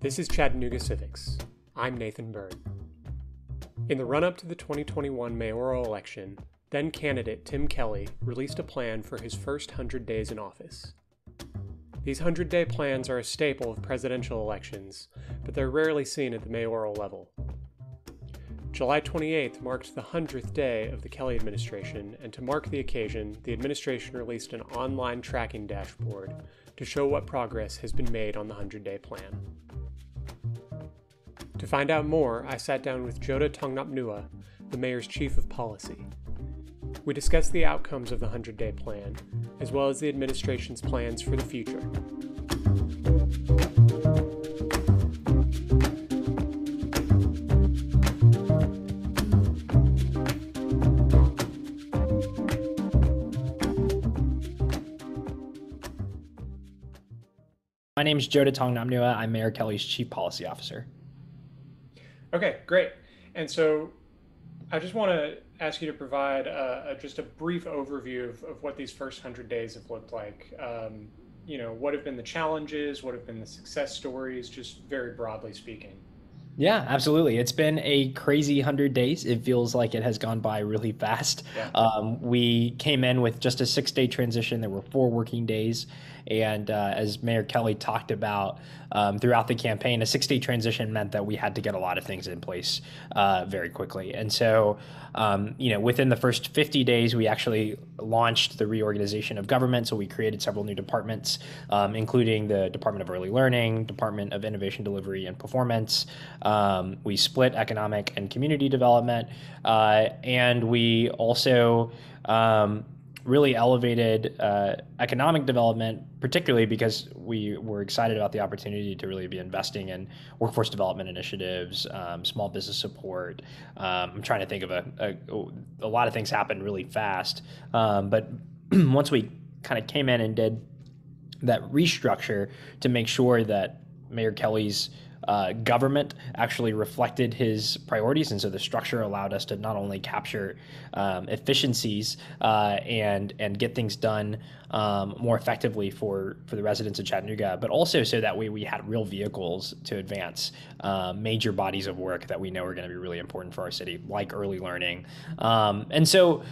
This is Chattanooga Civics. I'm Nathan Byrd. In the run-up to the 2021 mayoral election, then candidate Tim Kelly released a plan for his first 100 days in office. These 100-day plans are a staple of presidential elections, but they're rarely seen at the mayoral level. July 28th marked the 100th day of the Kelly administration, and to mark the occasion, the administration released an online tracking dashboard to show what progress has been made on the 100-day plan. To find out more, I sat down with Joda Tongnapnua, the mayor's chief of policy. We discussed the outcomes of the 100-day plan, as well as the administration's plans for the future. My name is Joda Tongnapnua. I'm Mayor Kelly's Chief Policy Officer. Okay, great. And so I just want to ask you to provide just a brief overview of what these first 100 days have looked like. What have been the challenges? What have been the success stories, just very broadly speaking? Yeah, absolutely. It's been a crazy 100 days. It feels like it has gone by really fast. Yeah. We came in with just a 6-day transition. There were 4 working days. And as Mayor Kelly talked about throughout the campaign, a 6-day transition meant that we had to get a lot of things in place very quickly. And so, within the first 50 days, we actually launched the reorganization of government. So we created several new departments, including the Department of Early Learning, Department of Innovation Delivery and Performance. We split economic and community development, and we also really elevated economic development, particularly because we were excited about the opportunity to really be investing in workforce development initiatives, small business support. I'm trying to think of a lot of things happened really fast. But once we kind of came in and did that restructure to make sure that Mayor Kelly's government actually reflected his priorities, and so the structure allowed us to not only capture efficiencies and get things done more effectively for the residents of Chattanooga, but also so that we had real vehicles to advance major bodies of work that we know are going to be really important for our city, like early learning. And so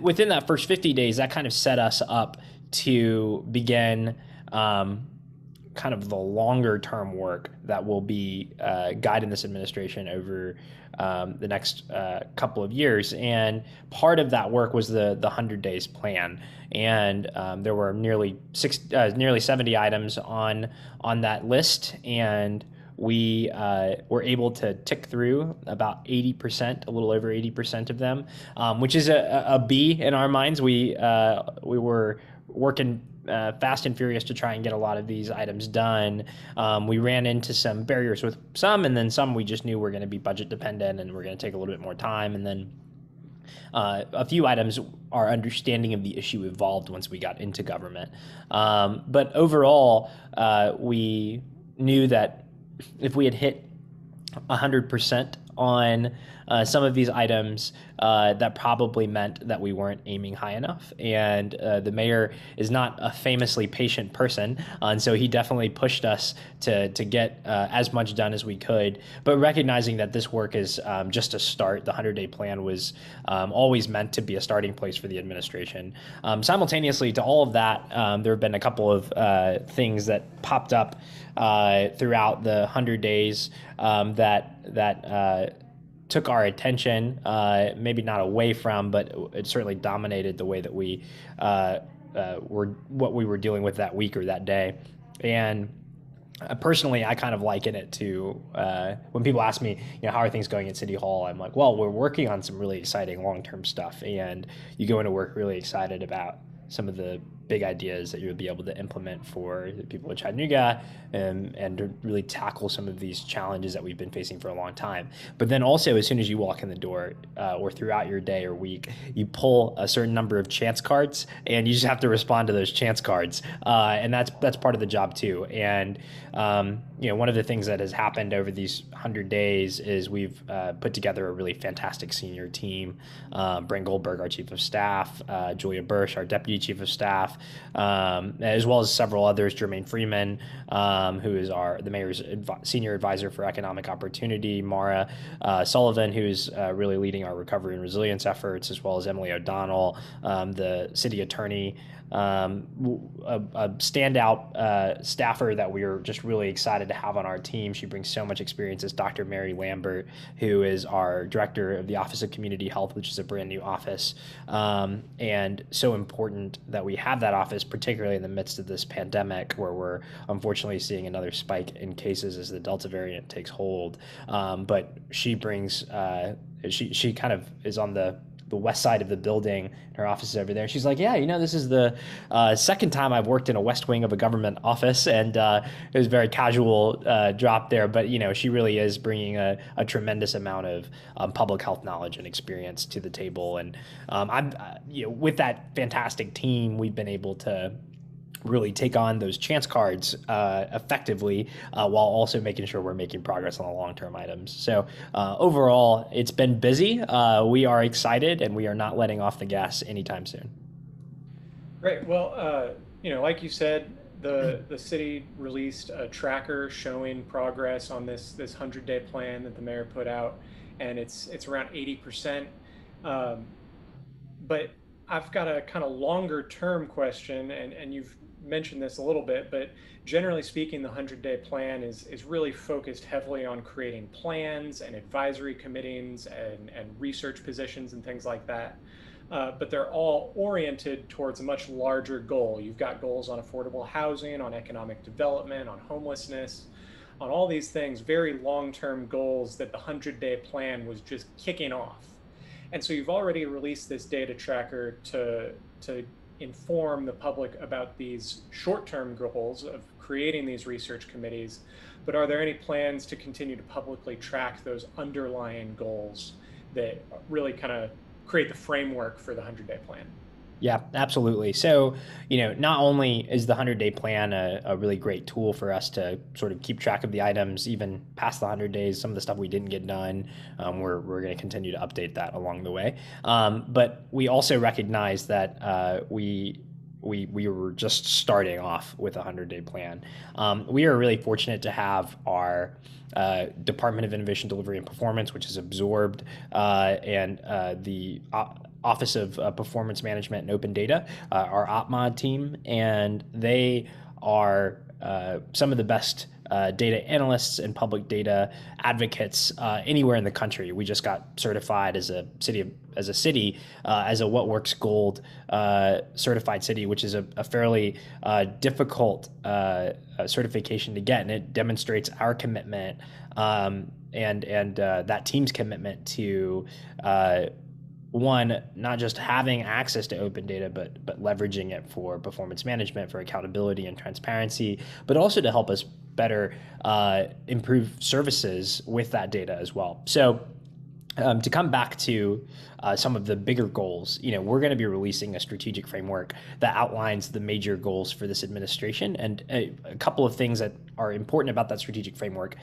within that first 50 days, that kind of set us up to begin kind of the longer term work that will be guiding this administration over the next couple of years. And part of that work was the 100 days plan. And there were nearly 70 items on that list. And we were able to tick through about 80%, a little over 80% of them, which is a B in our minds. We were working fast and furious to try and get a lot of these items done. We ran into some barriers with some, and then some we just knew were going to be budget dependent and we're going to take a little bit more time. And then a few items, our understanding of the issue evolved once we got into government. But overall, we knew that if we had hit 100% on some of these items, that probably meant that we weren't aiming high enough. And the mayor is not a famously patient person, and so he definitely pushed us to get as much done as we could, but recognizing that this work is just a start. The 100-day plan was always meant to be a starting place for the administration. Simultaneously to all of that, there have been a couple of things that popped up throughout the 100 days that took our attention, maybe not away from, but it certainly dominated the way that we what we were dealing with that week or that day. And personally, I kind of liken it to when people ask me, how are things going at City Hall? I'm like, well, we're working on some really exciting long-term stuff, and you go into work really excited about some of the big ideas that you'll be able to implement for the people of Chattanooga and to really tackle some of these challenges that we've been facing for a long time. But then also, as soon as you walk in the door or throughout your day or week, you pull a certain number of chance cards and you just have to respond to those chance cards. And that's part of the job too. And one of the things that has happened over these 100 days is we've put together a really fantastic senior team. Brent Goldberg, our chief of staff, Julia Bursch, our deputy chief of staff, staff, as well as several others. Jermaine Freeman, who is the mayor's senior advisor for economic opportunity, Mara Sullivan, who's really leading our recovery and resilience efforts, as well as Emily O'Donnell, the city attorney. A standout staffer that we are just really excited to have on our team. She brings so much experience, is Dr. Mary Lambert, who is our director of the Office of Community Health, which is a brand new office. And so important that we have that office, particularly in the midst of this pandemic, where we're unfortunately seeing another spike in cases as the Delta variant takes hold. But she brings, she kind of is on the west side of the building. Her office is over there. She's like, yeah, this is the second time I've worked in a west wing of a government office, and it was a very casual drop there. But she really is bringing a tremendous amount of public health knowledge and experience to the table. And with that fantastic team, we've been able to really take on those chance cards effectively, while also making sure we're making progress on the long-term items. So overall, it's been busy. We are excited, and we are not letting off the gas anytime soon. Great. Well, like you said, the city released a tracker showing progress on this 100-day plan that the mayor put out, and it's around 80%. But I've got a kind of longer term question, and you've mentioned this a little bit, but generally speaking, the 100-day plan is really focused heavily on creating plans and advisory committees and research positions and things like that. But they're all oriented towards a much larger goal. You've got goals on affordable housing, on economic development, on homelessness, on all these things, very long-term goals that the 100-day plan was just kicking off. And so you've already released this data tracker to inform the public about these short-term goals of creating these research committees, but are there any plans to continue to publicly track those underlying goals that really kind of create the framework for the 100-day plan? Yeah, absolutely. So, not only is the 100-day plan a really great tool for us to sort of keep track of the items, even past the 100 days, some of the stuff we didn't get done, we're going to continue to update that along the way. But we also recognize that we were just starting off with a 100-day plan. We are really fortunate to have our Department of Innovation, Delivery, and Performance, which is absorbed, and the Office of Performance Management and Open Data, our OpMod team, and they are some of the best data analysts and public data advocates anywhere in the country. We just got certified as a What Works Gold certified city, which is a fairly difficult certification to get, and it demonstrates our commitment and that team's commitment to one, not just having access to open data, but leveraging it for performance management, for accountability and transparency, but also to help us better improve services with that data as well. So to come back to some of the bigger goals, we're going to be releasing a strategic framework that outlines the major goals for this administration. And a couple of things that are important about that strategic framework: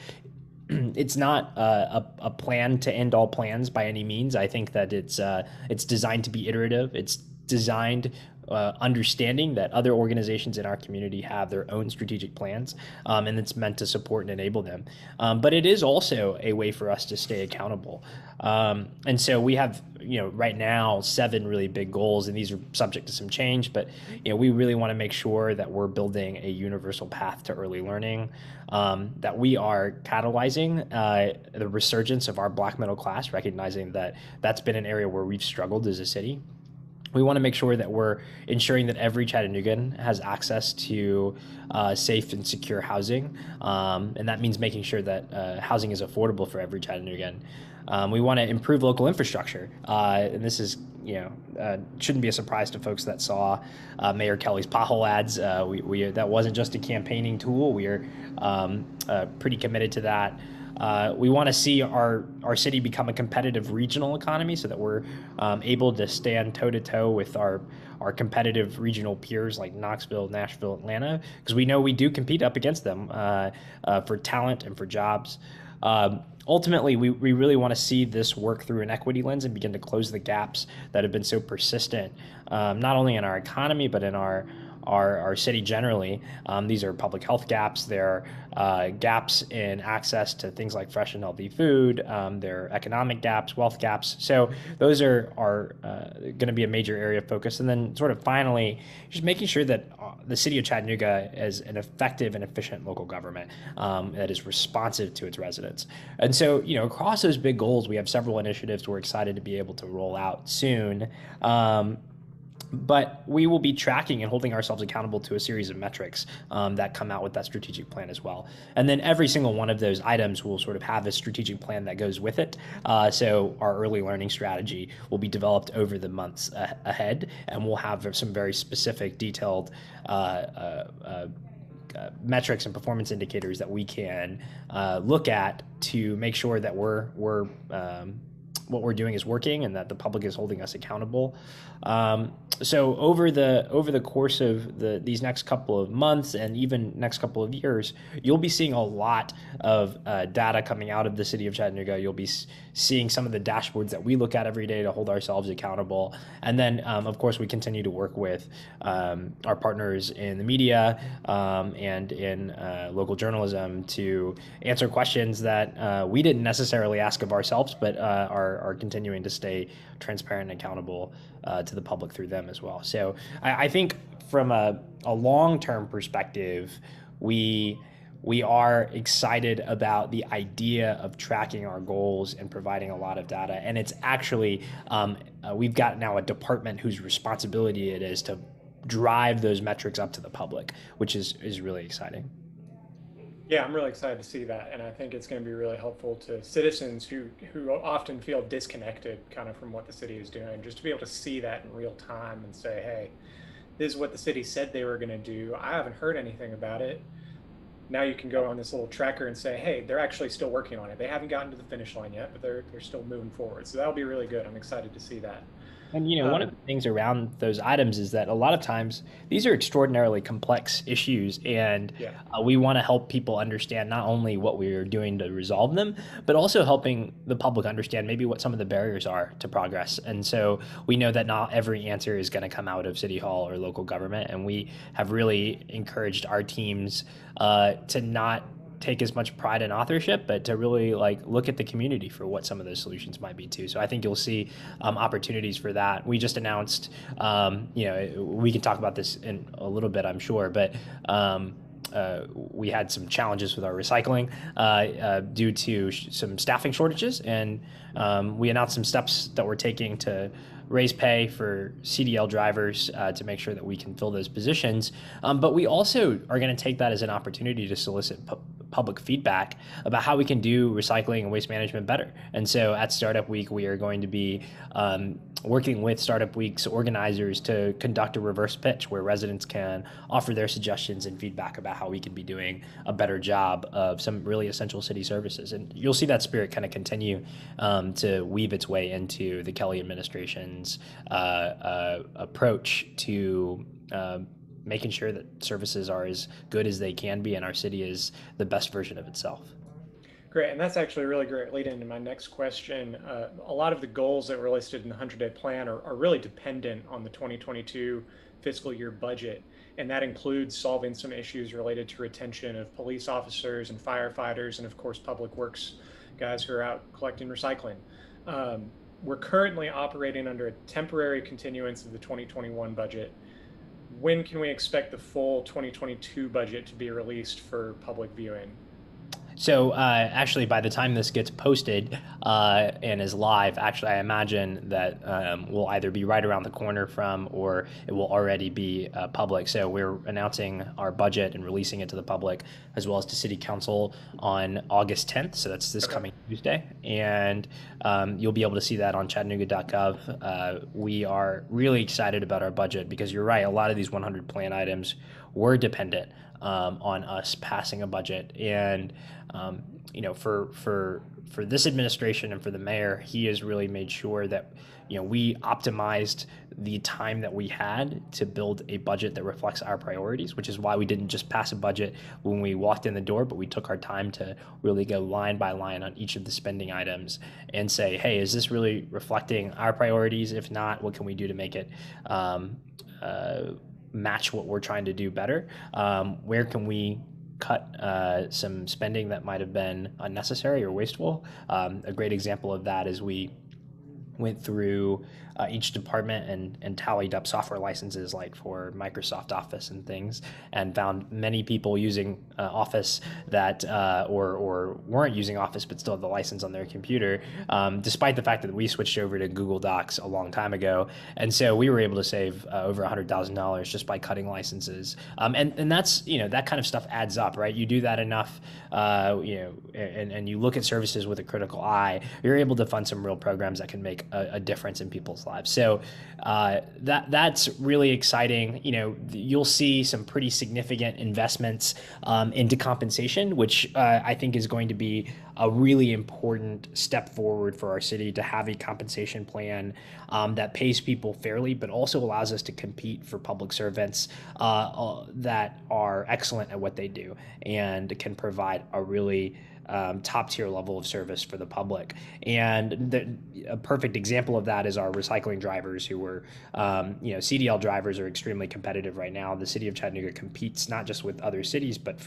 it's not a plan to end all plans by any means. I think that it's designed to be iterative. It's designed understanding that other organizations in our community have their own strategic plans, and it's meant to support and enable them. But it is also a way for us to stay accountable. And so we have, right now 7 really big goals, and these are subject to some change, but we really want to make sure that we're building a universal path to early learning, that we are catalyzing the resurgence of our Black middle class, recognizing that that's been an area where we've struggled as a city. We want to make sure that we're ensuring that every Chattanoogan has access to safe and secure housing, and that means making sure that housing is affordable for every Chattanoogan. We want to improve local infrastructure, and this is, shouldn't be a surprise to folks that saw Mayor Kelly's pothole ads. That wasn't just a campaigning tool. We are pretty committed to that. We want to see our city become a competitive regional economy so that we're able to stand toe-to-toe with our competitive regional peers like Knoxville, Nashville, Atlanta, because we know we do compete up against them for talent and for jobs. Ultimately, we really want to see this work through an equity lens and begin to close the gaps that have been so persistent, not only in our economy, but in our our city generally. These are public health gaps. There are gaps in access to things like fresh and healthy food. There are economic gaps, wealth gaps. So those are going to be a major area of focus. And then sort of finally, just making sure that the city of Chattanooga is an effective and efficient local government that is responsive to its residents. And so, across those big goals, we have several initiatives we're excited to be able to roll out soon. But we will be tracking and holding ourselves accountable to a series of metrics that come out with that strategic plan as well. And then every single one of those items will sort of have a strategic plan that goes with it. So our early learning strategy will be developed over the months ahead, and we'll have some very specific, detailed metrics and performance indicators that we can look at to make sure that we're what we're doing is working and that the public is holding us accountable. So over the course of these next couple of months and even next couple of years, you'll be seeing a lot of data coming out of the city of Chattanooga. You'll be seeing some of the dashboards that we look at every day to hold ourselves accountable. And then, of course, we continue to work with our partners in the media and in local journalism to answer questions that we didn't necessarily ask of ourselves, but are continuing to stay transparent and accountable to the public through them as well. So I think from a long-term perspective, we are excited about the idea of tracking our goals and providing a lot of data. And it's actually, we've got now a department whose responsibility it is to drive those metrics up to the public, which is really exciting. Yeah, I'm really excited to see that, and I think it's going to be really helpful to citizens who often feel disconnected kind of from what the city is doing, just to be able to see that in real time and say, hey, this is what the city said they were going to do. I haven't heard anything about it. Now you can go on this little tracker and say, hey, they're actually still working on it. They haven't gotten to the finish line yet, but they're still moving forward. So that'll be really good. I'm excited to see that. And one of the things around those items is that a lot of times these are extraordinarily complex issues, and we want to help people understand not only what we're doing to resolve them, but also helping the public understand maybe what some of the barriers are to progress. And so we know that not every answer is going to come out of City Hall or local government, and we have really encouraged our teams to not take as much pride in authorship, but to really look at the community for what some of those solutions might be too. So I think you'll see opportunities for that. We just announced, we can talk about this in a little bit, I'm sure, but we had some challenges with our recycling due to some staffing shortages, and we announced some steps that we're taking to raise pay for CDL drivers to make sure that we can fill those positions. But we also are going to take that as an opportunity to solicit public feedback about how we can do recycling and waste management better. And so at Startup Week, we are going to be working with Startup Week's organizers to conduct a reverse pitch where residents can offer their suggestions and feedback about how we can be doing a better job of some really essential city services. And you'll see that spirit kind of continue to weave its way into the Kelly administration's approach to making sure that services are as good as they can be and our city is the best version of itself. Great, and that's actually a really great lead into my next question. A lot of the goals that were listed in the 100-day plan are really dependent on the 2022 fiscal year budget, and that includes solving some issues related to retention of police officers and firefighters and, of course, public works guys who are out collecting recycling. We're currently operating under a temporary continuance of the 2021 budget. When can we expect the full 2022 budget to be released for public viewing? So actually, by the time this gets posted and is live, actually, I imagine that we'll either be right around the corner from or it will already be public. So we're announcing our budget and releasing it to the public as well as to City Council on August 10th. So that's this coming Tuesday. And you'll be able to see that on Chattanooga.gov. We are really excited about our budget because you're right. A lot of these 100 plan items were dependent on us passing a budget. And for this administration and for the mayor, he has really made sure that we optimized the time that we had to build a budget that reflects our priorities, which is why we didn't just pass a budget when we walked in the door, but we took our time to really go line by line on each of the spending items and say, hey, is this really reflecting our priorities? If not, what can we do to make it match what we're trying to do better? Where can we cut some spending that might have been unnecessary or wasteful? A great example of that is we went through each department and tallied up software licenses like for Microsoft Office and things, and found many people using Office that or weren't using Office but still have the license on their computer, despite the fact that we switched over to Google Docs a long time ago. And so we were able to save over $100,000 just by cutting licenses. And that's, that kind of stuff adds up, right? You do that enough, and you look at services with a critical eye, you're able to fund some real programs that can make a difference in people's lives. So that's really exciting. You'll see some pretty significant investments into compensation, which I think is going to be a really important step forward for our city, to have a compensation plan that pays people fairly, but also allows us to compete for public servants that are excellent at what they do and can provide a really top tier level of service for the public. And a perfect example of that is our recycling drivers, who were, CDL drivers are extremely competitive right now. The city of Chattanooga competes not just with other cities, but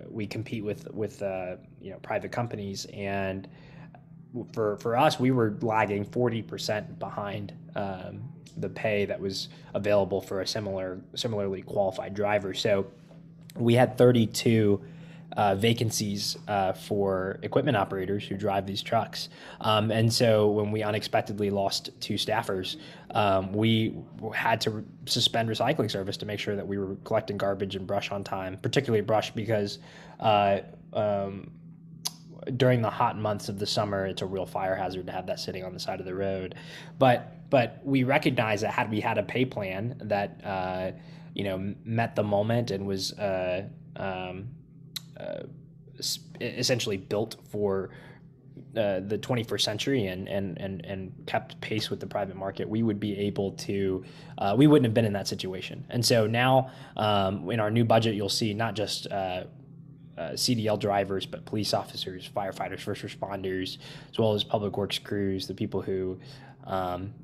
we compete with private companies. And for us, we were lagging 40% behind the pay that was available for a similarly qualified driver. So we had 32 vacancies for equipment operators who drive these trucks. And so when we unexpectedly lost 2 staffers, we had to suspend recycling service to make sure that we were collecting garbage and brush on time, particularly brush because during the hot months of the summer, it's a real fire hazard to have that sitting on the side of the road. But we recognize that had we had a pay plan that met the moment and was essentially built for the 21st century and kept pace with the private market, we would be able to, we wouldn't have been in that situation. And so now in our new budget, you'll see not just CDL drivers, but police officers, firefighters, first responders, as well as public works crews, the people who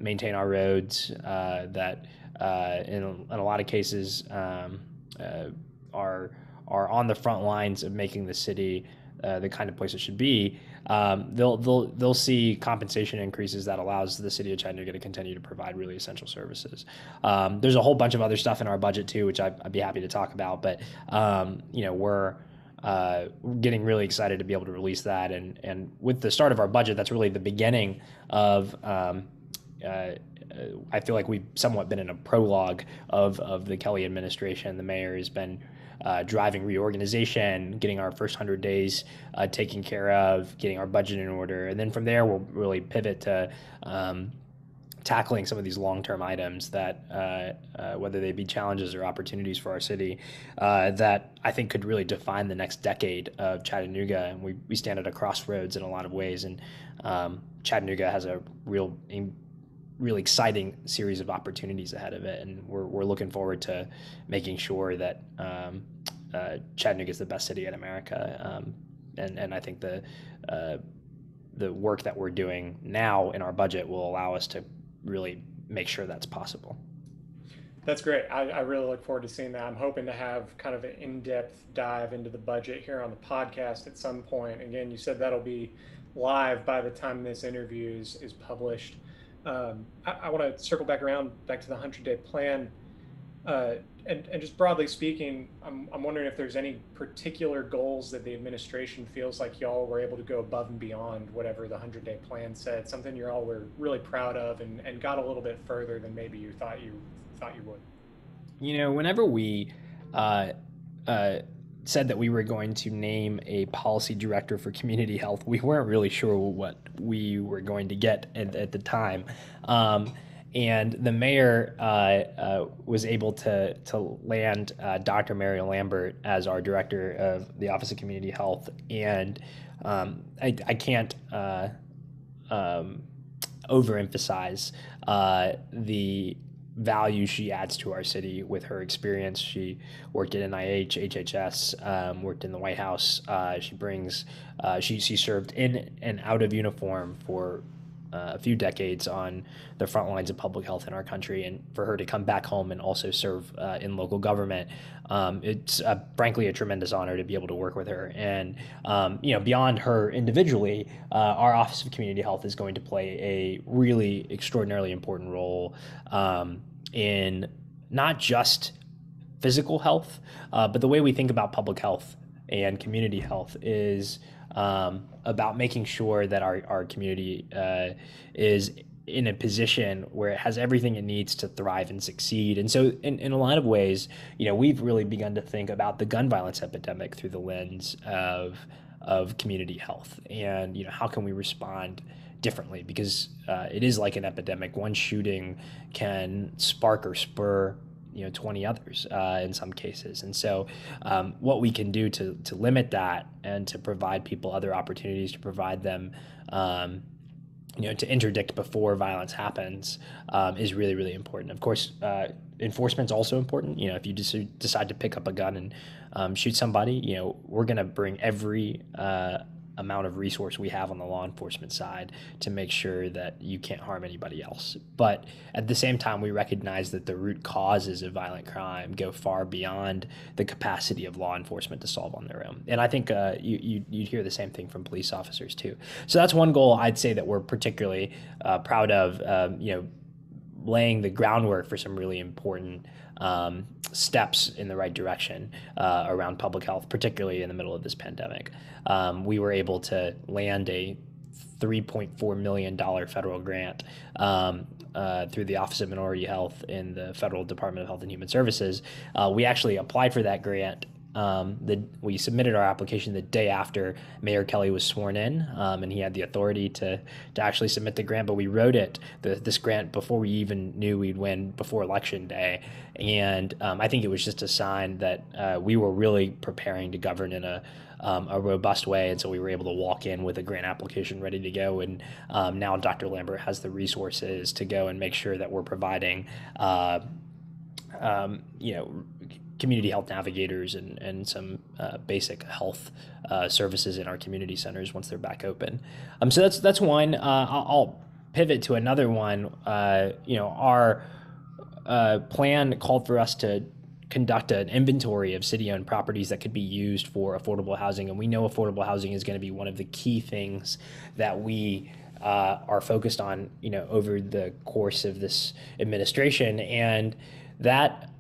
maintain our roads, that in a lot of cases are on the front lines of making the city the kind of place it should be. They'll see compensation increases that allows the city of Chattanooga to continue to provide really essential services. There's a whole bunch of other stuff in our budget too, which I'd be happy to talk about. But we're getting really excited to be able to release that. And with the start of our budget, that's really the beginning of. I feel like we've somewhat been in a prologue of the Kelly administration. The mayor has been driving reorganization, getting our first 100 days taken care of, getting our budget in order. And then from there, we'll really pivot to tackling some of these long-term items that, whether they be challenges or opportunities for our city, that I think could really define the next decade of Chattanooga. And we stand at a crossroads in a lot of ways. And Chattanooga has a really exciting series of opportunities ahead of it, and we're looking forward to making sure that Chattanooga is the best city in America. And I think the work that we're doing now in our budget will allow us to really make sure that's possible. That's great. I really look forward to seeing that. I'm hoping to have kind of an in-depth dive into the budget here on the podcast at some point. Again, you said that'll be live by the time this interview is published. I want to circle back to the 100-day plan, and just broadly speaking, I'm wondering if there's any particular goals that the administration feels like y'all were able to go above and beyond whatever the 100-day plan said, something you all were really proud of and got a little bit further than maybe you thought you would. Whenever we said that we were going to name a policy director for community health, we weren't really sure what we were going to get at the time. And the mayor was able to land Dr. Mary Lambert as our director of the Office of Community Health. And I can't overemphasize the value she adds to our city with her experience. She worked at NIH, HHS, worked in the White House. She served in and out of uniform for a few decades on the front lines of public health in our country, and for her to come back home and also serve in local government, it's frankly a tremendous honor to be able to work with her. And beyond her individually, our Office of Community Health is going to play a really extraordinarily important role in not just physical health, but the way we think about public health and community health is about making sure that our community is in a position where it has everything it needs to thrive and succeed. And so in a lot of ways, we've really begun to think about the gun violence epidemic through the lens of community health. And, how can we respond differently? Because it is like an epidemic. One shooting can spark or spur 20 others in some cases. And so what we can do to limit that and to provide people other opportunities, to provide them to interdict before violence happens is really, really important. Of course, enforcement's also important. If you decide to pick up a gun and shoot somebody, we're going to bring every amount of resource we have on the law enforcement side to make sure that you can't harm anybody else. But at the same time, we recognize that the root causes of violent crime go far beyond the capacity of law enforcement to solve on their own. And I think you'd hear the same thing from police officers too. So that's one goal I'd say that we're particularly proud of, laying the groundwork for some really important steps in the right direction around public health, particularly in the middle of this pandemic. We were able to land a $3.4 million federal grant through the Office of Minority Health in the Federal Department of Health and Human Services. We actually applied for that grant. We submitted our application the day after Mayor Kelly was sworn in, and he had the authority to actually submit the grant. But we wrote this grant before we even knew we'd win, before Election Day. And I think it was just a sign that we were really preparing to govern in a robust way. And so we were able to walk in with a grant application ready to go. And now Dr. Lambert has the resources to go and make sure that we're providing community health navigators and some basic health services in our community centers once they're back open. So that's one. I'll pivot to another one. Our plan called for us to conduct an inventory of city-owned properties that could be used for affordable housing, and we know affordable housing is going to be one of the key things that we are focused on, over the course of this administration. And that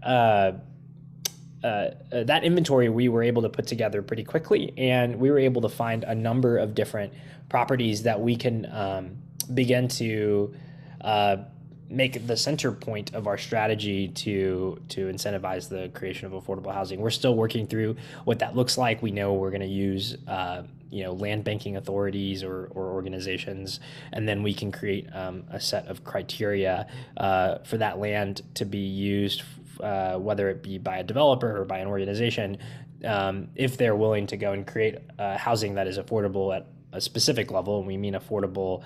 inventory we were able to put together pretty quickly, and we were able to find a number of different properties that we can begin to make the center point of our strategy to incentivize the creation of affordable housing. We're still working through what that looks like. We know we're going to use land banking authorities or organizations, and then we can create a set of criteria for that land to be used, whether it be by a developer or by an organization, if they're willing to go and create housing that is affordable at a specific level, and we mean affordable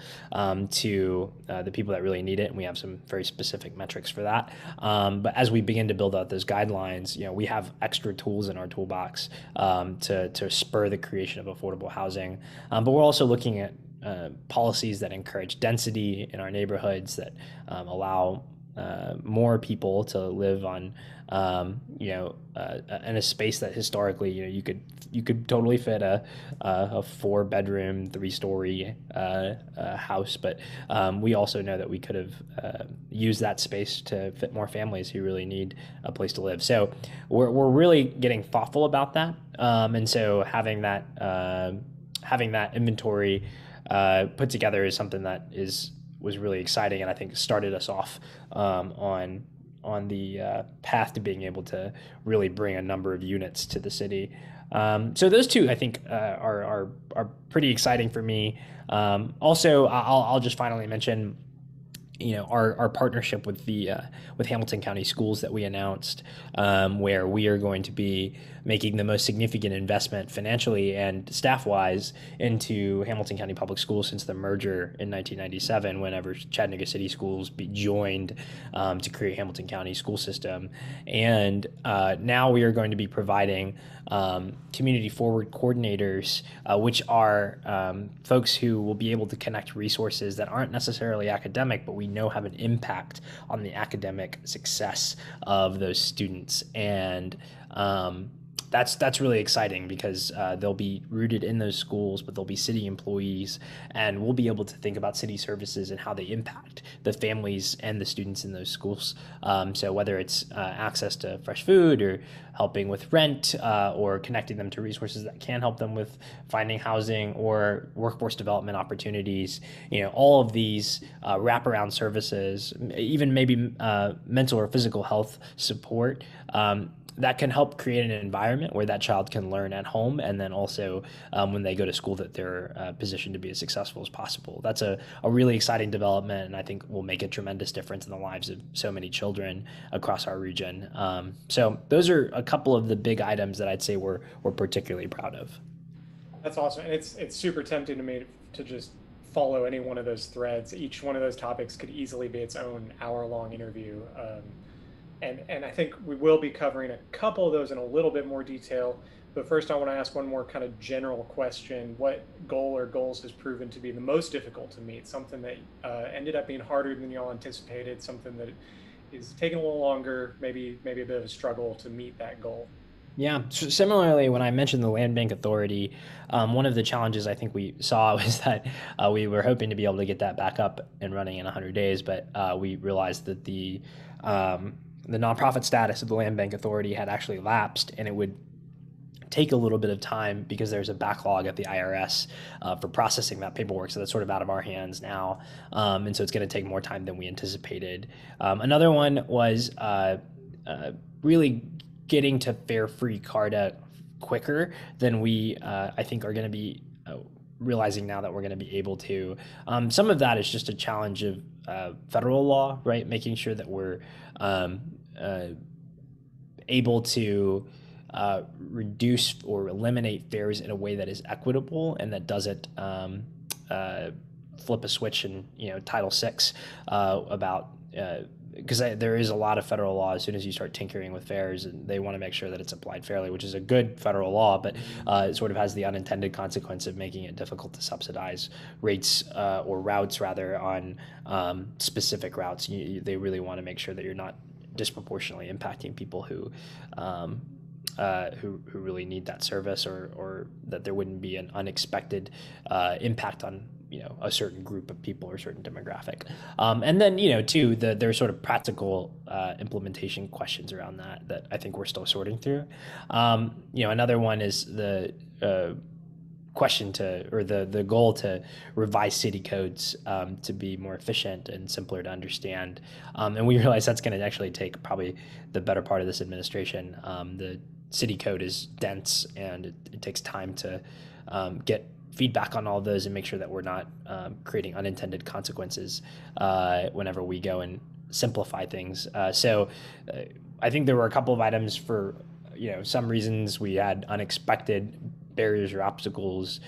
to the people that really need it, and we have some very specific metrics for that. But as we begin to build out those guidelines, we have extra tools in our toolbox to spur the creation of affordable housing. But we're also looking at policies that encourage density in our neighborhoods, that allow more people to live on, in a space that historically, you could totally fit a 4-bedroom, 3-story house. But we also know that we could have used that space to fit more families who really need a place to live. So we're really getting thoughtful about that. And so having that inventory put together is something that was really exciting, and I think started us off on the path to being able to really bring a number of units to the city. So those two, I think, are pretty exciting for me. Also, I'll just finally mention, our partnership with the with Hamilton County Schools that we announced, where we are going to be making the most significant investment financially and staff-wise into Hamilton County Public Schools since the merger in 1997, whenever Chattanooga City Schools joined to create Hamilton County School System. And now we are going to be providing community forward coordinators, which are folks who will be able to connect resources that aren't necessarily academic, but we know have an impact on the academic success of those students. And that's really exciting because they'll be rooted in those schools, but they'll be city employees, and we'll be able to think about city services and how they impact the families and the students in those schools. So whether it's access to fresh food or helping with rent or connecting them to resources that can help them with finding housing or workforce development opportunities, all of these wraparound services, even maybe mental or physical health support, that can help create an environment where that child can learn at home, and then also when they go to school that they're positioned to be as successful as possible. That's a really exciting development, and I think will make a tremendous difference in the lives of so many children across our region. So those are a couple of the big items that I'd say we're particularly proud of. That's awesome, and it's super tempting to me to just follow any one of those threads. Each one of those topics could easily be its own hour-long interview. And I think we will be covering a couple of those in a little bit more detail. But first, I want to ask one more kind of general question. What goal or goals has proven to be the most difficult to meet? Something that ended up being harder than y'all anticipated, something that is taking a little longer, maybe a bit of a struggle to meet that goal? Yeah. Similarly, when I mentioned the Land Bank Authority, one of the challenges I think we saw was that we were hoping to be able to get that back up and running in 100 days, but we realized that the nonprofit status of the Land Bank Authority had actually lapsed, and it would take a little bit of time because there's a backlog at the IRS for processing that paperwork. So that's sort of out of our hands now. And so it's going to take more time than we anticipated. Another one was really getting to fare-free CARTA quicker than we, I think, are going to be realizing now that we're going to be able to. Some of that is just a challenge of federal law, right? Making sure that we're able to reduce or eliminate fares in a way that is equitable and that doesn't flip a switch in Title VI about because there is a lot of federal law as soon as you start tinkering with fares, and they want to make sure that it's applied fairly, which is a good federal law, but it sort of has the unintended consequence of making it difficult to subsidize rates or routes rather on specific routes. They really want to make sure that you're not disproportionately impacting people who really need that service, or that there wouldn't be an unexpected impact on a certain group of people or a certain demographic. And then too, there's sort of practical implementation questions around that I think we're still sorting through. Another one is the question the goal to revise city codes to be more efficient and simpler to understand. And we realize that's going to actually take probably the better part of this administration. The city code is dense, and it takes time to get feedback on all of those and make sure that we're not creating unintended consequences whenever we go and simplify things. So I think there were a couple of items for some reasons we had unexpected barriers or obstacles.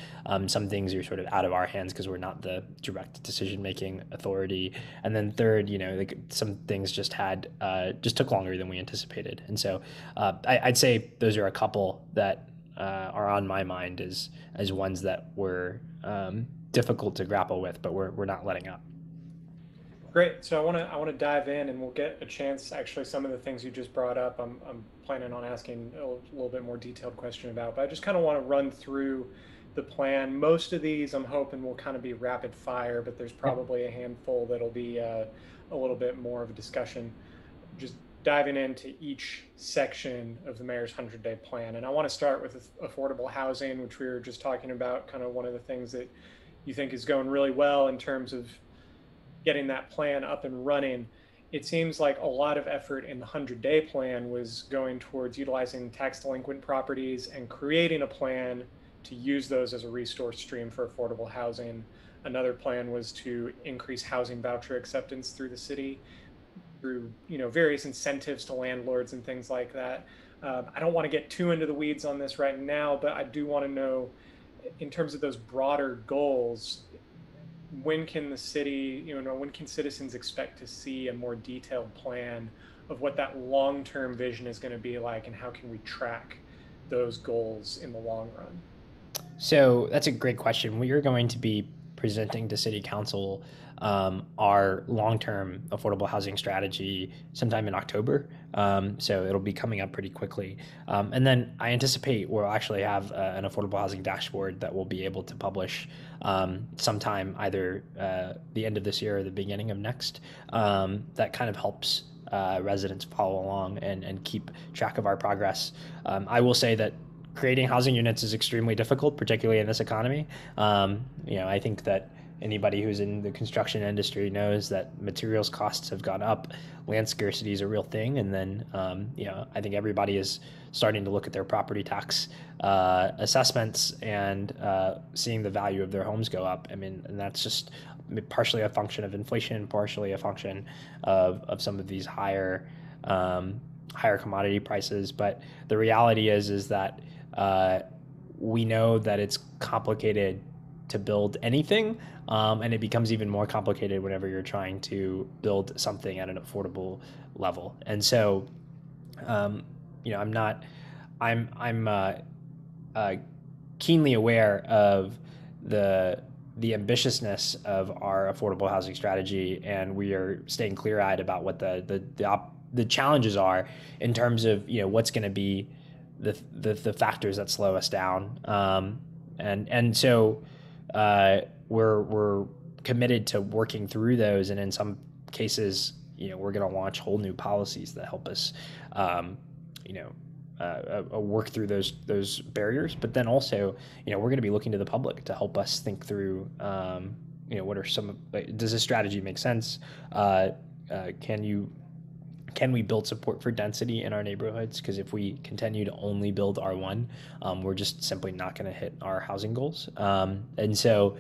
Some things are sort of out of our hands because we're not the direct decision-making authority. And then third, some things just took longer than we anticipated. And so I'd say those are a couple that are on my mind as ones that were difficult to grapple with, but we're not letting up. Great. So I want to dive in, and we'll get a chance. Actually, some of the things you just brought up, I'm planning on asking a little bit more detailed question about. But I just kind of want to run through the plan. Most of these, I'm hoping, will kind of be rapid fire, but there's probably a handful that'll be a little bit more of a discussion. Just diving into each section of the mayor's 100-day plan. And I want to start with affordable housing, which we were just talking about, kind of one of the things that you think is going really well in terms of getting that plan up and running. It seems like a lot of effort in the 100-day plan was going towards utilizing tax delinquent properties and creating a plan to use those as a resource stream for affordable housing. Another plan was to increase housing voucher acceptance through the city through various incentives to landlords and things like that. I don't want to get too into the weeds on this right now, but I do want to know, in terms of those broader goals, when can the city, when can citizens expect to see a more detailed plan of what that long-term vision is going to be like, and how can we track those goals in the long run? So that's a great question. We are going to be presenting to City Council our long-term affordable housing strategy sometime in October. So it'll be coming up pretty quickly. And then I anticipate we'll actually have an affordable housing dashboard that we'll be able to publish sometime either the end of this year or the beginning of next. That kind of helps residents follow along and keep track of our progress. I will say that creating housing units is extremely difficult, particularly in this economy. I think that anybody who's in the construction industry knows that materials costs have gone up, land scarcity is a real thing, and then I think everybody is starting to look at their property tax assessments and seeing the value of their homes go up. I mean, and that's just partially a function of inflation, partially a function of some of these higher commodity prices. But the reality is that we know that it's complicated to build anything, and it becomes even more complicated whenever you're trying to build something at an affordable level. And so, I'm keenly aware of the ambitiousness of our affordable housing strategy, and we are staying clear-eyed about what the challenges are in terms of what's going to be the factors that slow us down, and so we're committed to working through those, and in some cases, we're going to launch whole new policies that help us, work through those barriers. But then also, we're going to be looking to the public to help us think through, what are does this strategy make sense? Can we build support for density in our neighborhoods? Because if we continue to only build R1, we're just simply not going to hit our housing goals. And so,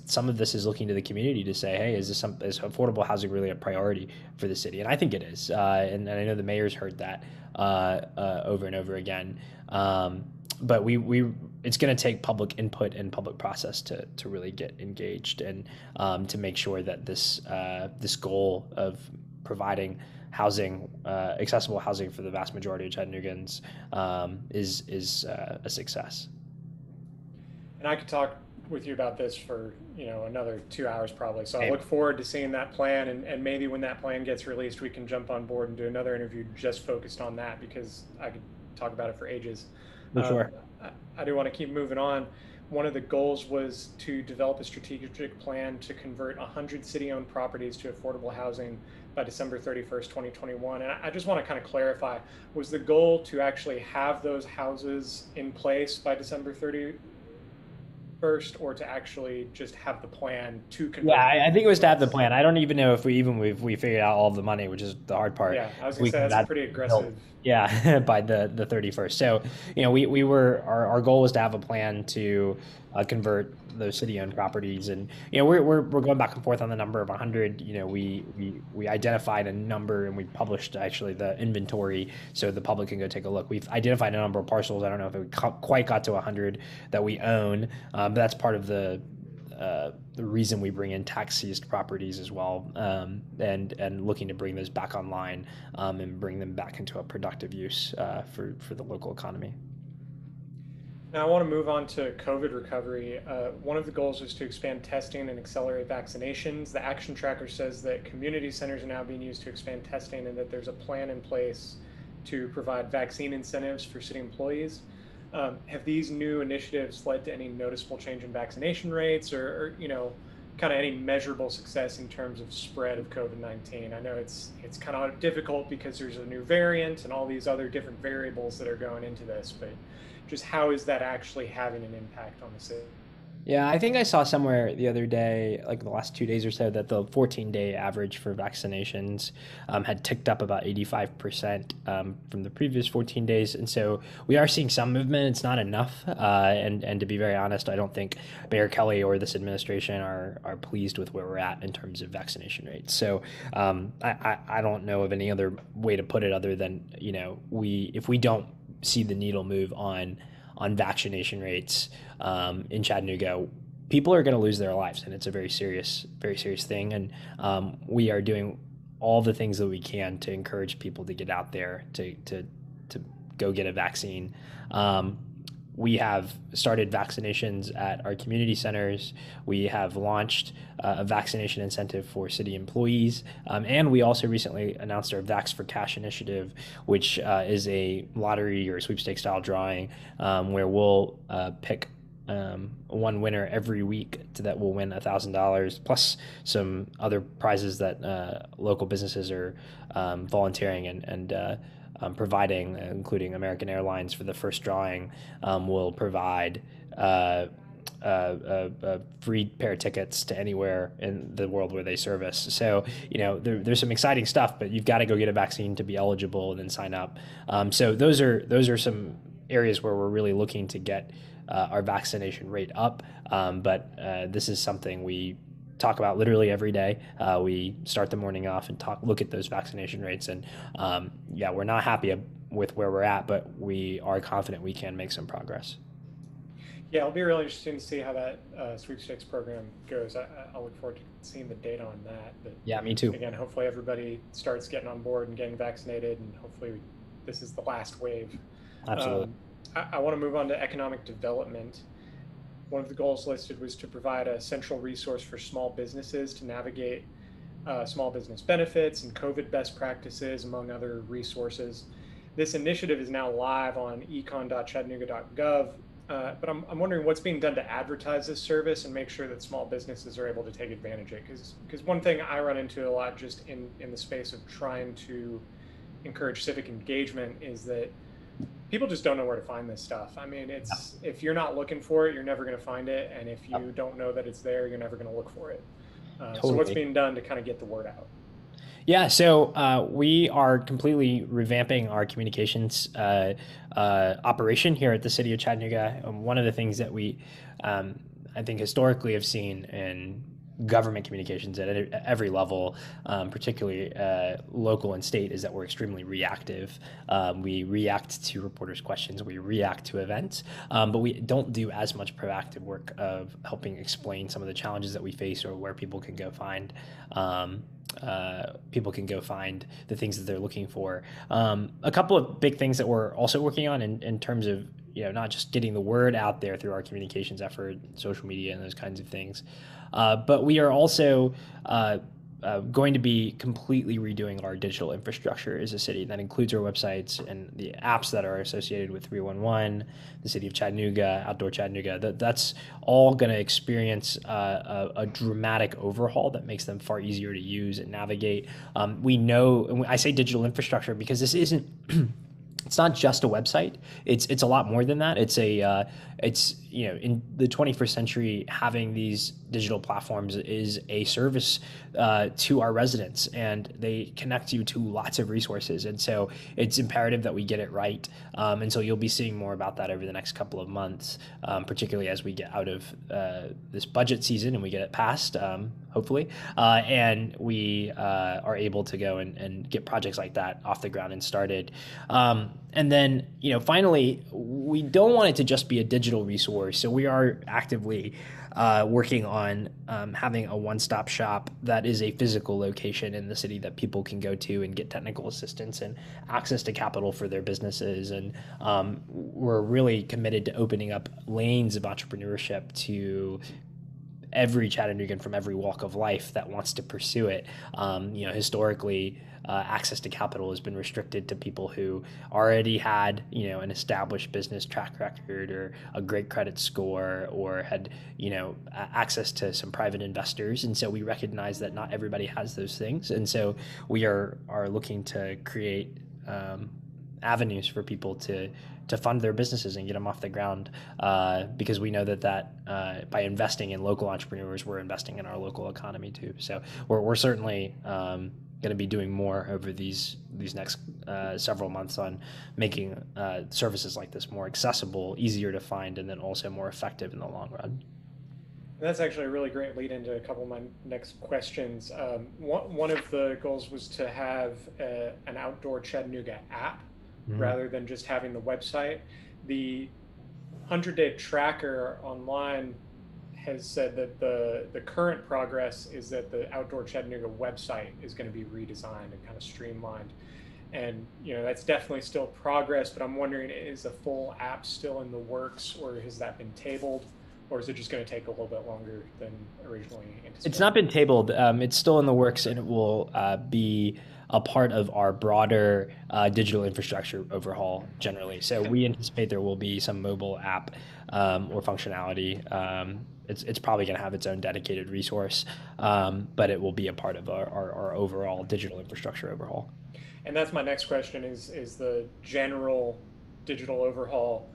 some of this is looking to the community to say, hey, is affordable housing really a priority for the city? And I think it is. And I know the mayor's heard that over and over again. But it's going to take public input and public process to really get engaged, and to make sure that this goal of providing housing, accessible housing for the vast majority of Chattanoogans, is a success. And I could talk with you about this for another 2 hours probably. So I look forward to seeing that plan, and maybe when that plan gets released, we can jump on board and do another interview just focused on that, because I could talk about it for ages. For sure. I do want to keep moving on. One of the goals was to develop a strategic plan to convert 100 city-owned properties to affordable housing by December 31st, 2021. And I just want to kind of clarify, was the goal to actually have those houses in place by December 31st, or to actually just have the plan to convert? Yeah, I think it was to have the plan. I don't even know if we figured out all of the money, which is the hard part. Yeah, I was going to say that's pretty aggressive. Yeah, by the 31st. So, our goal was to have a plan to convert those city-owned properties, and we're going back and forth on the number of 100. We identified a number, and we published actually the inventory so the public can go take a look. We've identified a number of parcels. I don't know if it quite got to 100 that we own, but that's part of the reason we bring in tax seized properties as well, and looking to bring those back online, and bring them back into a productive use for the local economy. Now I want to move on to COVID recovery. One of the goals is to expand testing and accelerate vaccinations. The action tracker says that community centers are now being used to expand testing, and that there's a plan in place to provide vaccine incentives for city employees. Have these new initiatives led to any noticeable change in vaccination rates, or kind of any measurable success in terms of spread of COVID-19? I know it's kind of difficult because there's a new variant and all these other different variables that are going into this, but just how is that actually having an impact on the city? Yeah, I think I saw somewhere the other day, like the last 2 days or so, that the 14-day average for vaccinations had ticked up about 85% from the previous 14 days. And so we are seeing some movement. It's not enough. And to be very honest, I don't think Mayor Kelly or this administration are pleased with where we're at in terms of vaccination rates. So I don't know of any other way to put it other than, if we don't see the needle move on vaccination rates in Chattanooga, people are going to lose their lives, and it's a very serious thing. And we are doing all the things that we can to encourage people to get out there to go get a vaccine. We have started vaccinations at our community centers. We have launched a vaccination incentive for city employees. And we also recently announced our Vax for Cash initiative, which is a lottery or sweepstakes style drawing where we'll pick one winner every week that will win $1,000 plus some other prizes that local businesses are volunteering and providing, including American Airlines for the first drawing, will provide a free pair of tickets to anywhere in the world where they service. So, there's some exciting stuff, but you've got to go get a vaccine to be eligible and then sign up. So those are some areas where we're really looking to get our vaccination rate up. But this is something we talk about literally every day. We start the morning off and look at those vaccination rates, and we're not happy with where we're at, but we are confident we can make some progress. Yeah, it'll be really interesting to see how that sweepstakes program goes. I'll look forward to seeing the data on that. But yeah, me too. Again, hopefully everybody starts getting on board and getting vaccinated, and hopefully this is the last wave. Absolutely. I want to move on to economic development. One of the goals listed was to provide a central resource for small businesses to navigate small business benefits and COVID best practices, among other resources. This initiative is now live on econ.chattanooga.gov, but I'm wondering what's being done to advertise this service and make sure that small businesses are able to take advantage of it. Because one thing I run into a lot just in the space of trying to encourage civic engagement is that people just don't know where to find this stuff. I mean, if you're not looking for it, you're never going to find it. And if you don't know that it's there, you're never going to look for it. Totally. So what's being done to kind of get the word out? Yeah, so we are completely revamping our communications operation here at the city of Chattanooga. One of the things that we, I think, historically have seen in government communications at every level, particularly local and state, is that we're extremely reactive. We react to reporters' questions, we react to events, but we don't do as much proactive work of helping explain some of the challenges that we face or where people can go find the things that they're looking for. A couple of big things that we're also working on in terms of not just getting the word out there through our communications effort, social media, and those kinds of things, but we are also going to be completely redoing our digital infrastructure as a city. That includes our websites and the apps that are associated with 311, the city of Chattanooga, Outdoor Chattanooga. That's all going to experience a dramatic overhaul that makes them far easier to use and navigate. We know, and I say digital infrastructure because this isn't it's not just a website. It's a lot more than that. It's in the 21st century, having these digital platforms is a service to our residents, and they connect you to lots of resources. And so it's imperative that we get it right. And so you'll be seeing more about that over the next couple of months, particularly as we get out of this budget season and we get it passed, hopefully, and we are able to go and get projects like that off the ground and started. And then, finally, we don't want it to just be a digital resource. So we are actively working on having a one-stop shop that is a physical location in the city that people can go to and get technical assistance and access to capital for their businesses. And we're really committed to opening up lanes of entrepreneurship to every Chattanoogan from every walk of life that wants to pursue it. Historically, access to capital has been restricted to people who already had, an established business track record or a great credit score or had, access to some private investors. And so we recognize that not everybody has those things. And so we are looking to create avenues for people to fund their businesses and get them off the ground, because we know that by investing in local entrepreneurs, we're investing in our local economy too. So we're certainly going to be doing more over these next several months on making services like this more accessible, easier to find, and then also more effective in the long run. That's actually a really great lead into a couple of my next questions. One of the goals was to have an outdoor Chattanooga app rather than just having the website. The 100-day tracker online has said that the current progress is that the outdoor Chattanooga website is going to be redesigned and kind of streamlined. And that's definitely still progress, but I'm wondering, is a full app still in the works, or has that been tabled? Or is it just going to take a little bit longer than originally anticipated? It's not been tabled. It's still in the works, and it will be a part of our broader digital infrastructure overhaul generally. So we anticipate there will be some mobile app or functionality. It's probably going to have its own dedicated resource, but it will be a part of our overall digital infrastructure overhaul. And that's my next question: is the general digital overhaul?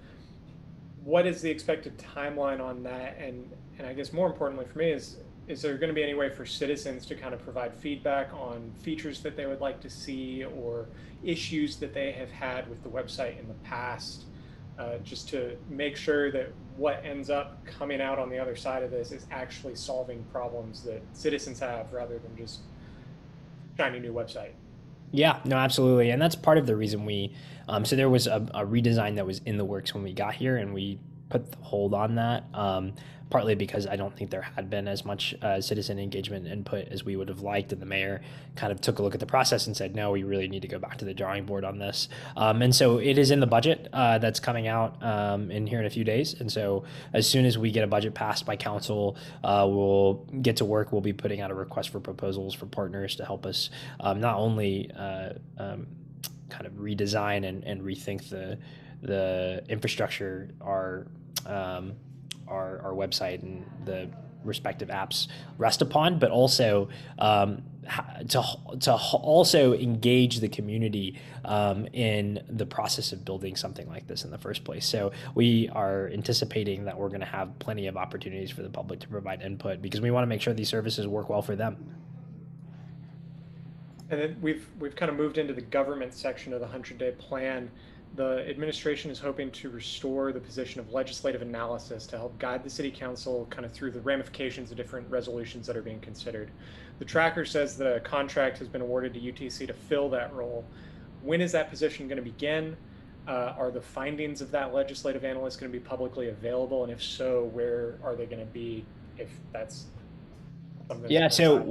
What is the expected timeline on that? And I guess more importantly for me is there going to be any way for citizens to kind of provide feedback on features that they would like to see or issues that they have had with the website in the past, just to make sure that what ends up coming out on the other side of this is actually solving problems that citizens have rather than just shiny new website? Yeah, no, absolutely. And that's part of the reason so there was a redesign that was in the works when we got here, and we put the hold on that, partly because I don't think there had been as much citizen engagement input as we would have liked. And the mayor kind of took a look at the process and said, no, we really need to go back to the drawing board on this. And so it is in the budget that's coming out in here in a few days. And so as soon as we get a budget passed by council, we'll get to work. We'll be putting out a request for proposals for partners to help us not only kind of redesign and rethink the infrastructure, our website and the respective apps rest upon, but also to also engage the community in the process of building something like this in the first place. So we are anticipating that we're going to have plenty of opportunities for the public to provide input, because we want to make sure these services work well for them. And then we've kind of moved into the government section of the 100-day plan. The administration is hoping to restore the position of legislative analysis to help guide the city council kind of through the ramifications of different resolutions that are being considered. The tracker says that a contract has been awarded to UTC to fill that role. When is that position going to begin? Are the findings of that legislative analyst going to be publicly available? And if so, where are they going to be, if that's something? Yeah, so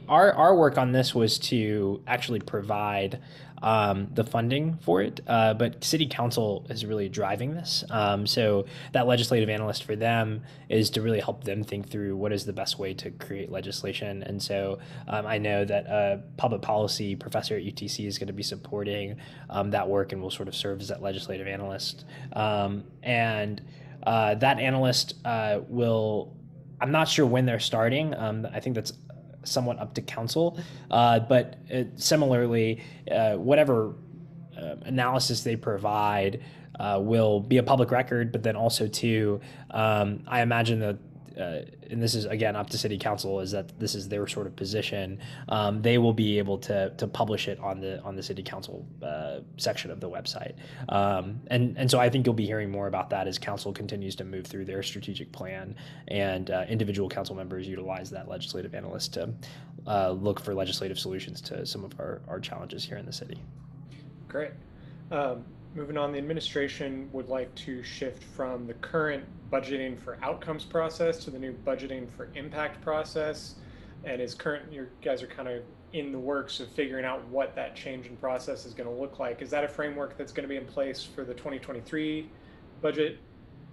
our work on this was to actually provide the funding for it, but City Council is really driving this. So that legislative analyst for them is to really help them think through what is the best way to create legislation. And so I know that a public policy professor at UTC is going to be supporting that work and will sort of serve as that legislative analyst. And that analyst I'm not sure when they're starting. I think that's somewhat up to council, but similarly, whatever analysis they provide will be a public record, but then also too, I imagine that, and this is again up to city council, is that this is their sort of position. They will be able to publish it on the city council section of the website, and so I think you'll be hearing more about that as council continues to move through their strategic plan, and individual council members utilize that legislative analyst to look for legislative solutions to some of our challenges here in the city. Great. Moving on, the administration would like to shift from the current budgeting for outcomes process to the new budgeting for impact process. And you guys are kind of in the works of figuring out what that change in process is going to look like. Is that a framework that's going to be in place for the 2023 budget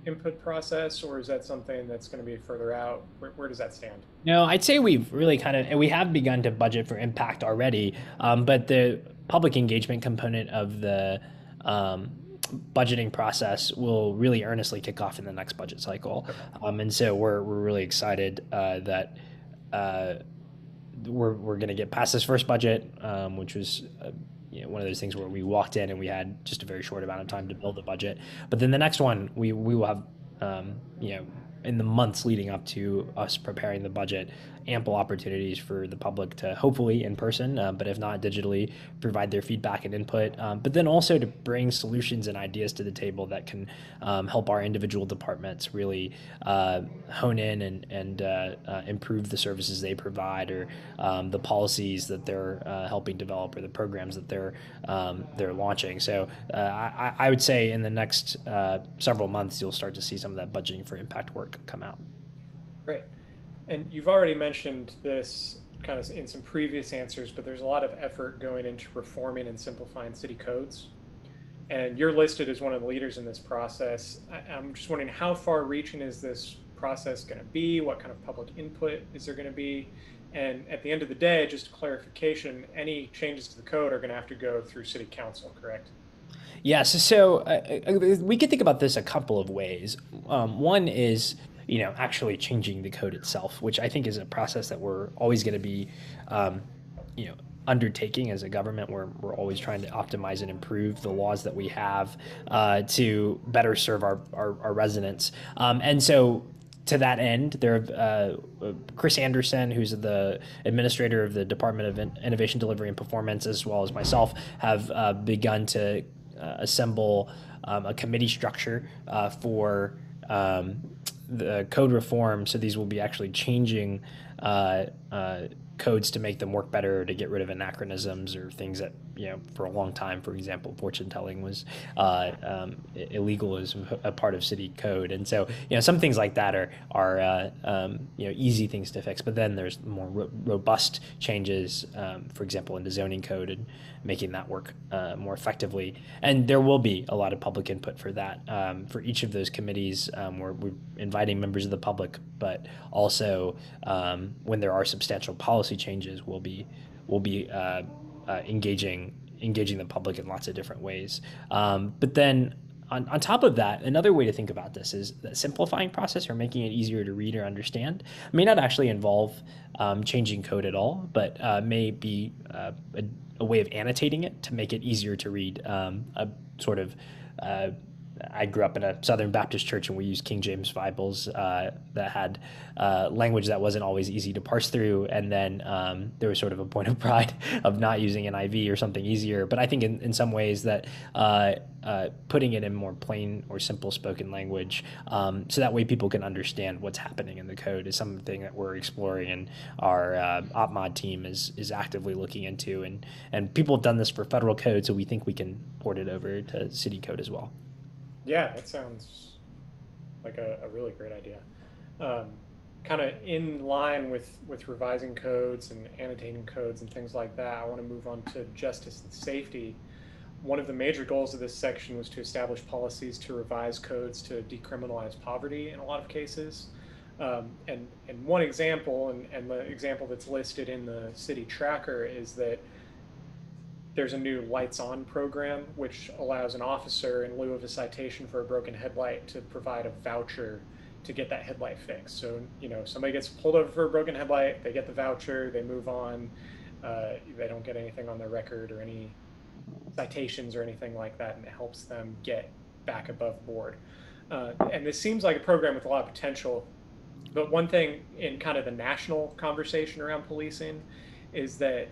input process, or is that something that's going to be further out? Where does that stand? No, I'd say we've really we have begun to budget for impact already, but the public engagement component of the budgeting process will really earnestly kick off in the next budget cycle. And so we're really excited that we're going to get past this first budget, which was one of those things where we walked in and we had just a very short amount of time to build the budget. But then the next one, we will have, in the months leading up to us preparing the budget, ample opportunities for the public to hopefully in person, but if not digitally, provide their feedback and input. But then also to bring solutions and ideas to the table that can help our individual departments really hone in and improve the services they provide, or the policies that they're helping develop, or the programs that they're launching. So I would say in the next several months, you'll start to see some of that budgeting for impact work come out. Great. And you've already mentioned this kind of in some previous answers, but there's a lot of effort going into reforming and simplifying city codes. And you're listed as one of the leaders in this process. I'm just wondering, how far reaching is this process going to be? What kind of public input is there going to be? And at the end of the day, just a clarification, any changes to the code are going to have to go through city council, correct? Yes. So we could think about this a couple of ways. One is, actually changing the code itself, which I think is a process that we're always going to be, undertaking as a government. We're always trying to optimize and improve the laws that we have to better serve our residents. And so to that end, there Chris Anderson, who's the administrator of the Department of Innovation, Delivery, and Performance, as well as myself, have begun to assemble a committee structure for the code reform. So these will be actually changing codes to make them work better, to get rid of anachronisms or things that, for a long time, for example, fortune telling was illegal as a part of city code. And so, some things like that are easy things to fix. But then there's more robust changes, for example, in the zoning code, and making that work more effectively. And there will be a lot of public input for that. For each of those committees, we're inviting members of the public, but also when there are substantial policy changes, we'll be engaging the public in lots of different ways. But then on top of that, another way to think about this is the simplifying process, or making it easier to read or understand, may not actually involve changing code at all, but may be a way of annotating it to make it easier to read. I grew up in a Southern Baptist church, and we used King James Bibles that had language that wasn't always easy to parse through. And then there was sort of a point of pride of not using NIV or something easier. But I think in some ways that putting it in more plain or simple spoken language, so that way people can understand what's happening in the code, is something that we're exploring, and our OpMod team is actively looking into. And people have done this for federal code, so we think we can port it over to city code as well. Yeah, that sounds like a really great idea. Kind of in line with revising codes and annotating codes and things like that, I want to move on to justice and safety. One of the major goals of this section was to establish policies to revise codes to decriminalize poverty in a lot of cases. And one example, and the example that's listed in the city tracker, is that there's a new lights on program, which allows an officer, in lieu of a citation for a broken headlight, to provide a voucher to get that headlight fixed. So, somebody gets pulled over for a broken headlight, they get the voucher, they move on, they don't get anything on their record or any citations or anything like that, and it helps them get back above board. And this seems like a program with a lot of potential. But one thing in kind of the national conversation around policing is that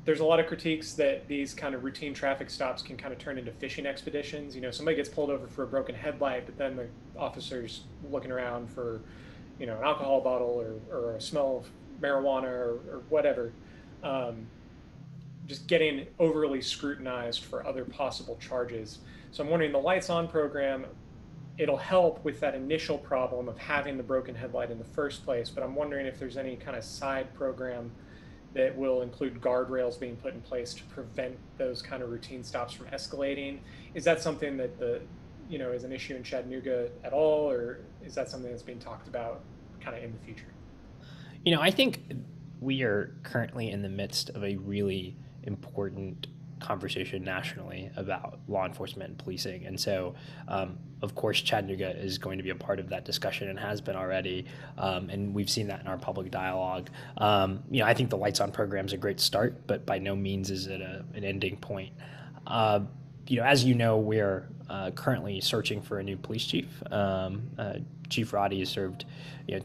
there's a lot of critiques that these kind of routine traffic stops can kind of turn into fishing expeditions. Somebody gets pulled over for a broken headlight, but then the officer's looking around for, an alcohol bottle or a smell of marijuana or whatever. Just getting overly scrutinized for other possible charges. So I'm wondering, the lights on program, it'll help with that initial problem of having the broken headlight in the first place, but I'm wondering if there's any kind of side program that will include guardrails being put in place to prevent those kind of routine stops from escalating. Is that something that is an issue in Chattanooga at all, or is that something that's being talked about kind of in the future? I think we are currently in the midst of a really important conversation nationally about law enforcement and policing. And so, of course, Chattanooga is going to be a part of that discussion and has been already. And we've seen that in our public dialogue. I think the Lights On program is a great start, but by no means is it an ending point. As you know, we're currently searching for a new police chief. Chief Roddy has served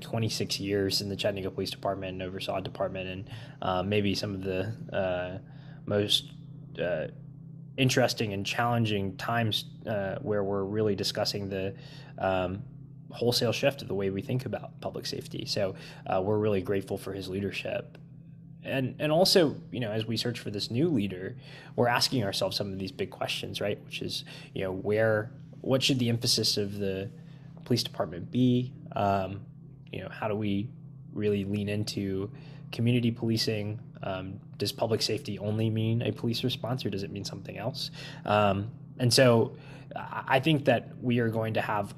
26 years in the Chattanooga Police Department and oversaw a department and maybe some of the most interesting and challenging times where we're really discussing the wholesale shift of the way we think about public safety. So we're really grateful for his leadership. And also, as we search for this new leader, we're asking ourselves some of these big questions, right? Which is, what should the emphasis of the police department be? How do we really lean into community policing? Does public safety only mean a police response, or does it mean something else? And so I think that we are going to have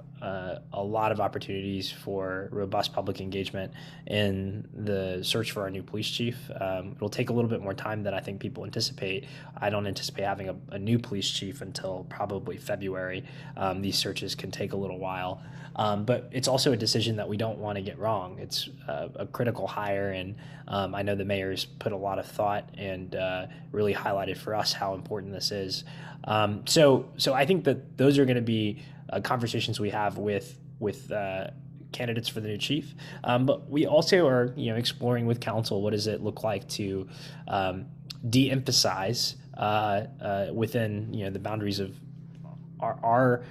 a lot of opportunities for robust public engagement in the search for our new police chief. It'll take a little bit more time than I think people anticipate. I don't anticipate having a new police chief until probably February. These searches can take a little while. But it's also a decision that we don't want to get wrong. It's a critical hire, and I know the mayor's put a lot of thought and really highlighted for us how important this is. So I think that those are going to be conversations we have with candidates for the new chief. But we also are exploring with council, what does it look like to de-emphasize within the boundaries of our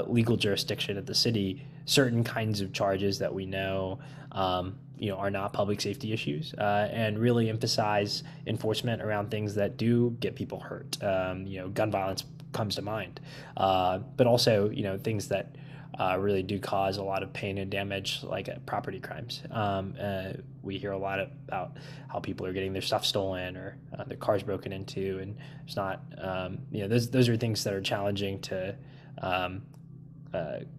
legal jurisdiction at the city certain kinds of charges that we know are not public safety issues, and really emphasize enforcement around things that do get people hurt. Gun violence comes to mind, but also things that really do cause a lot of pain and damage, like property crimes. We hear a lot about how people are getting their stuff stolen or their cars broken into, and it's not those are things that are challenging to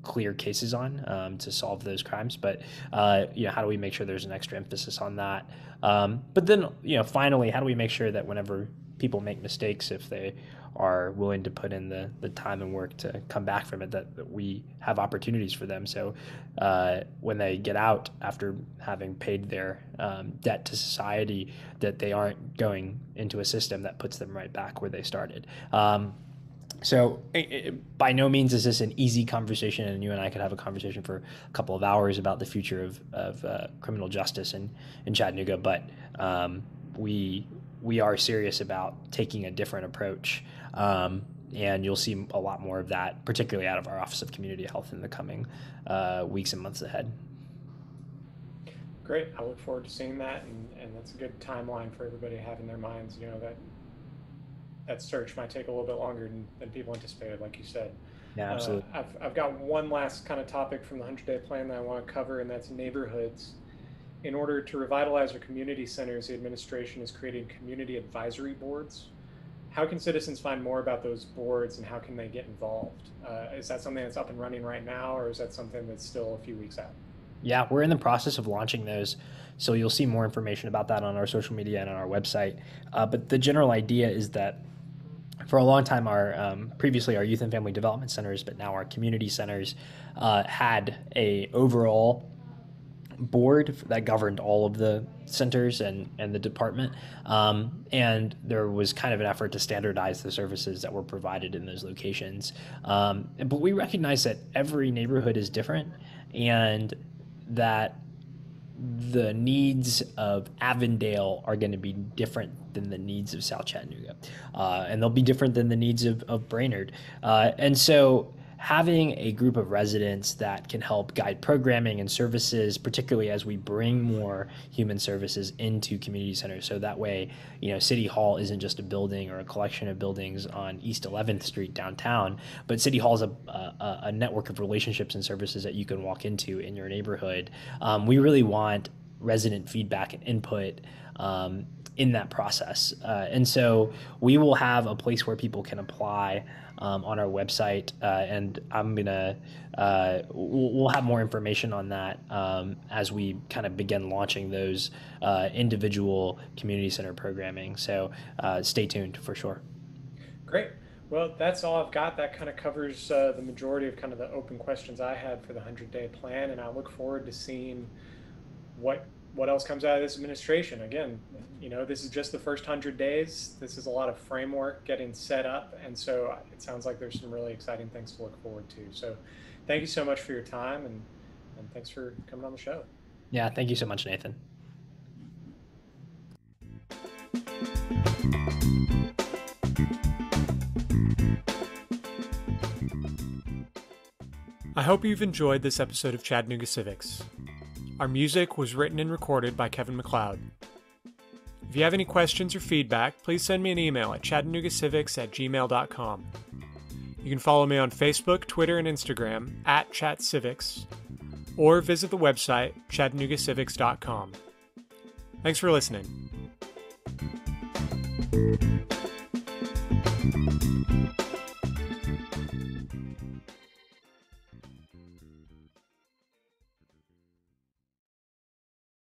clear cases on to solve those crimes. But how do we make sure there's an extra emphasis on that? But then finally, how do we make sure that whenever people make mistakes, if they are willing to put in the time and work to come back from it, that we have opportunities for them. So when they get out after having paid their debt to society, that they aren't going into a system that puts them right back where they started. So by no means is this an easy conversation, and you and I could have a conversation for a couple of hours about the future of criminal justice in Chattanooga, but we are serious about taking a different approach, and you'll see a lot more of that, particularly out of our Office of Community Health in the coming weeks and months ahead. Great. I look forward to seeing that, and that's a good timeline for everybody to have in their minds, that search might take a little bit longer than people anticipated, like you said. Yeah, absolutely. I've got one last kind of topic from the 100-day plan that I want to cover, and that's neighborhoods. In order to revitalize our community centers, the administration is creating community advisory boards. How can citizens find more about those boards, and how can they get involved? Is that something that's up and running right now, or is that something that's still a few weeks out? Yeah, we're in the process of launching those. So you'll see more information about that on our social media and on our website. But the general idea is that for a long time, previously our youth and family development centers, but now our community centers had a overall board that governed all of the centers and the department. And there was kind of an effort to standardize the services that were provided in those locations. But we recognize that every neighborhood is different, and that the needs of Avondale are going to be different than the needs of South Chattanooga. And they'll be different than the needs of Brainerd. And so having a group of residents that can help guide programming and services, particularly as we bring more human services into community centers. So that way, City Hall isn't just a building or a collection of buildings on East 11th Street downtown, but City Hall is a network of relationships and services that you can walk into in your neighborhood. We really want resident feedback and input in that process. And so we will have a place where people can apply on our website, and we'll have more information on that as we kind of begin launching those individual community center programming. So stay tuned for sure. Great. Well, that's all I've got. That kind of covers the majority of kind of the open questions I had for the 100-day plan, and I look forward to seeing what what else comes out of this administration. Again, this is just the first 100 days. This is a lot of framework getting set up, and so it sounds like there's some really exciting things to look forward to. So, thank you so much for your time, and thanks for coming on the show. Yeah, thank you so much, Nathan. I hope you've enjoyed this episode of Chattanooga Civics. Our music was written and recorded by Kevin MacLeod. If you have any questions or feedback, please send me an email at chattanoogacivics@gmail.com. You can follow me on Facebook, Twitter, and Instagram at ChatCivics, or visit the website chattanoogacivics.com. Thanks for listening.